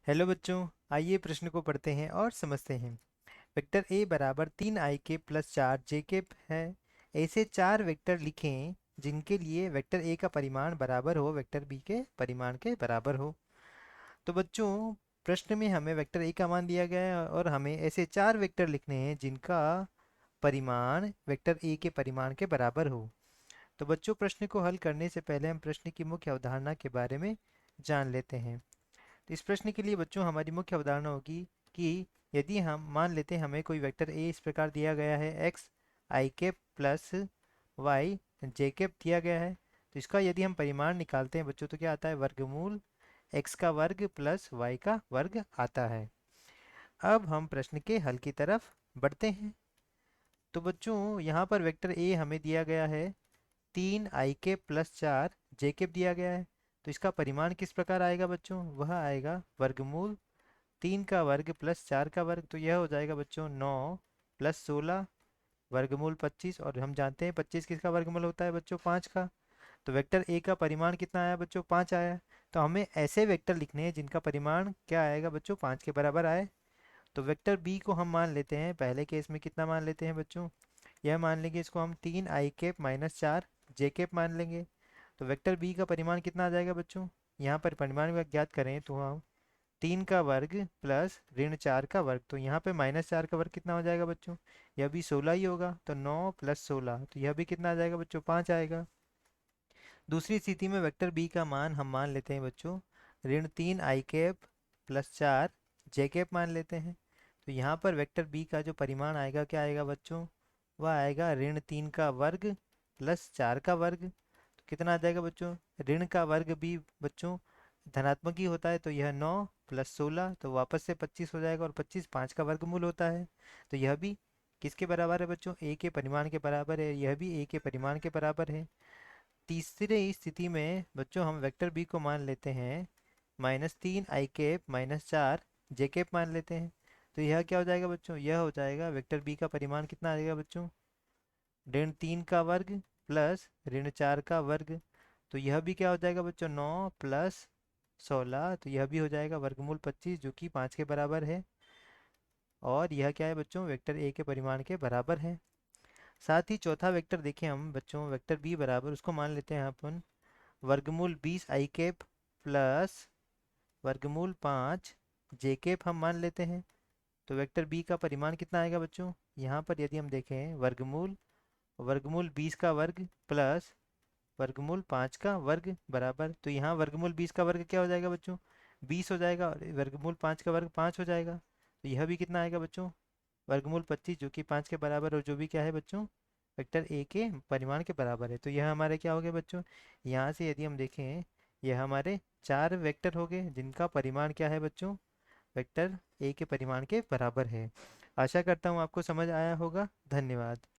Hello बच्चों, आइए प्रश्न को पढ़ते हैं और समझते हैं। वेक्टर ए बराबर 3 i के प्लस 4 j के है। ऐसे 4 वेक्टर लिखें जिनके लिए वेक्टर ए का परिमाण बराबर हो वेक्टर बी के परिमाण के बराबर हो। तो बच्चों, प्रश्न में हमें वेक्टर ए का मान दिया गया है और हमें ऐसे 4 वेक्टर लिखने हैं जिनका परिमाण वेक्टर ए के परिमाण के बराबर हो। तो बच्चों, प्रश्न को हल करने से पहले हम प्रश्न की मुख्य अवधारणा के बारे में जान लेते हैं। तो इस प्रश्न के लिए बच्चों हमारी मुख्य अवधारणा होगी कि यदि हम मान लेते हैं हमें कोई वेक्टर ए इस प्रकार दिया गया है एक्स आई कैप प्लस वाई जे कैप दिया गया है। तो इसका यदि हम परिमाण निकालते हैं बच्चों तो क्या आता है, वर्गमूल एक्स का वर्ग प्लस वाई का वर्ग आता है। अब हम प्रश्न के हल की तरफ बढ़ते हैं। तो बच्चों, यहाँ पर वेक्टर ए हमें दिया गया है 3 i के प्लस 4 जे कैप दिया गया है। तो इसका परिमाण किस प्रकार आएगा बच्चों, वह आएगा वर्गमूल 3 का वर्ग प्लस 4 का वर्ग। तो यह हो जाएगा बच्चों 9 प्लस 16 वर्गमूल 25। और हम जानते हैं 25 किसका वर्गमूल होता है बच्चों, 5 का। तो वेक्टर ए का परिमाण कितना आया बच्चों, 5 आया। तो हमें ऐसे वेक्टर लिखने हैं जिनका परिमाण क्या आएगा बच्चों, 5 के बराबर आए। तो वेक्टर बी को हम मान लेते हैं, पहले केस में कितना मान लेते हैं बच्चों, यह मान लेंगे इसको हम 3 i cap minus 4 J cap मान लेंगे। तो वेक्टर बी का परिमाण कितना आ जाएगा बच्चों, यहाँ पर परिमाण ज्ञात करें तो हम 3 का वर्ग प्लस ऋण 4 का वर्ग। तो यहाँ पे -4 का वर्ग कितना हो जाएगा बच्चों, यह भी 16 ही होगा। तो 9 प्लस 16 तो यह भी कितना आ जाएगा बच्चों, 5 आएगा। दूसरी स्थिति में वेक्टर बी का मान हम मान लेते हैं बच्चों ऋण 3 i cap plus 4 J cap मान लेते हैं। तो यहाँ पर वेक्टर बी का जो परिमाण आएगा क्या आएगा बच्चों, वह आएगा ऋण 3 का वर्ग प्लस 4 का वर्ग। तो कितना आ जाएगा बच्चों, ऋण का वर्ग भी बच्चों धनात्मक ही होता है। तो यह 9 प्लस 16 तो वापस से 25 हो जाएगा और 25 5 का वर्गमूल होता है। तो यह भी किसके बराबर है बच्चों, ए के परिमाण के बराबर है, यह भी ए के परिमाण के बराबर है। तीसरी स्थिति में बच्चों हम वेक्टर बी को मान लेते हैं -3 i cap minus 4 J cap मान लेते हैं। तो यह क्या हो जाएगा बच्चों, यह हो जाएगा वेक्टर बी का परिमाण कितना आ जाएगा बच्चों, ऋण 3 का वर्ग प्लस ऋण 4 का वर्ग। तो यह भी क्या हो जाएगा बच्चों, 9 प्लस 16 तो यह भी हो जाएगा वर्गमूल 25 जो कि 5 के बराबर है। और यह क्या है बच्चों, वेक्टर ए के परिमाण के बराबर है। साथ ही चौथा वेक्टर देखें हम बच्चों, वेक्टर बी बराबर उसको मान लेते हैं अपन वर्गमूल 20 i कैप प्लस वर्गमूल 5 जे कैप हम मान लेते हैं। तो वेक्टर बी का परिमाण कितना आएगा बच्चों, यहाँ पर यदि हम देखें वर्गमूल वर्गमूल 20 का वर्ग प्लस वर्गमूल 5 का वर्ग बराबर। तो यहाँ वर्गमूल 20 का वर्ग क्या हो जाएगा बच्चों, 20 हो जाएगा और वर्गमूल 5 का वर्ग 5 हो जाएगा। तो यह भी कितना आएगा बच्चों, वर्गमूल 25 जो कि 5 के बराबर और जो भी क्या है बच्चों, वेक्टर ए के परिमाण के बराबर है। तो यह हमारे क्या हो गए बच्चों, यहाँ से यदि हम देखें यह हमारे 4 वेक्टर हो गए जिनका परिमाण क्या है बच्चों, वेक्टर ए के परिमाण के बराबर है। आशा करता हूँ आपको समझ आया होगा। धन्यवाद।